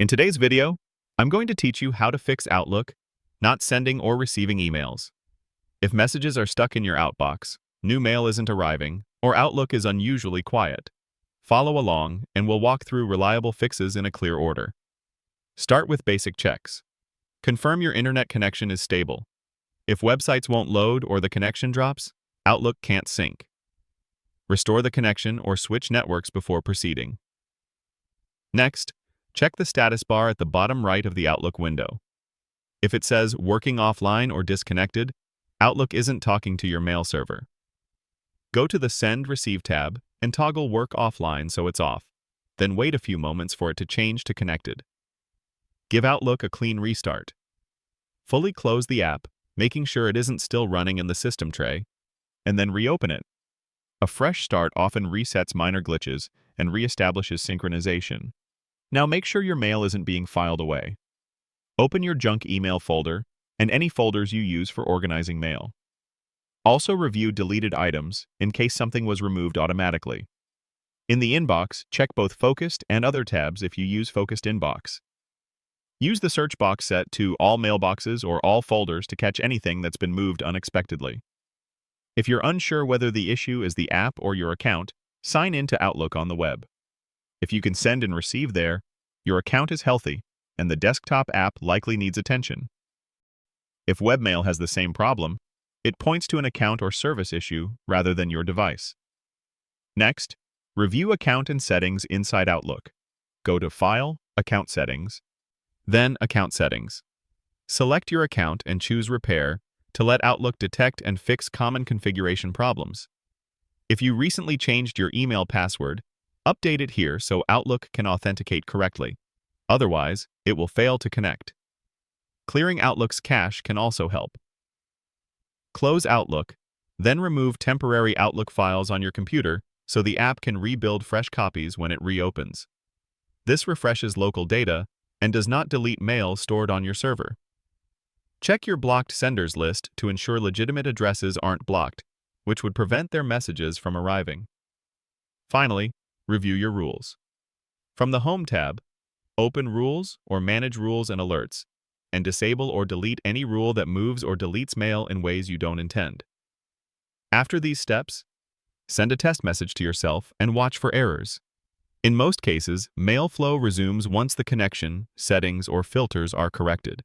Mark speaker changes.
Speaker 1: In today's video, I'm going to teach you how to fix Outlook, not sending or receiving emails. If messages are stuck in your outbox, new mail isn't arriving, or Outlook is unusually quiet, follow along and we'll walk through reliable fixes in a clear order. Start with basic checks. Confirm your internet connection is stable. If websites won't load or the connection drops, Outlook can't sync. Restore the connection or switch networks before proceeding. Next, check the status bar at the bottom right of the Outlook window. If it says working offline or disconnected, Outlook isn't talking to your mail server. Go to the Send Receive tab and toggle Work Offline so it's off. Then wait a few moments for it to change to connected. Give Outlook a clean restart. Fully close the app, making sure it isn't still running in the system tray, and then reopen it. A fresh start often resets minor glitches and reestablishes synchronization. Now make sure your mail isn't being filed away. Open your junk email folder and any folders you use for organizing mail. Also review deleted items in case something was removed automatically. In the inbox, check both Focused and Other tabs if you use Focused Inbox. Use the search box set to All Mailboxes or All Folders to catch anything that's been moved unexpectedly. If you're unsure whether the issue is the app or your account, sign in to Outlook on the web. If you can send and receive there, your account is healthy, and the desktop app likely needs attention. If webmail has the same problem, it points to an account or service issue rather than your device. Next, review account and settings inside Outlook. Go to File, Account Settings, then Account Settings. Select your account and choose Repair to let Outlook detect and fix common configuration problems. If you recently changed your email password, update it here so Outlook can authenticate correctly. Otherwise, it will fail to connect. Clearing Outlook's cache can also help. Close Outlook, then remove temporary Outlook files on your computer so the app can rebuild fresh copies when it reopens. This refreshes local data and does not delete mail stored on your server. Check your blocked senders list to ensure legitimate addresses aren't blocked, which would prevent their messages from arriving. Finally, review your rules. From the Home tab, open Rules or Manage Rules and Alerts, and disable or delete any rule that moves or deletes mail in ways you don't intend. After these steps, send a test message to yourself and watch for errors. In most cases, mail flow resumes once the connection, settings, or filters are corrected.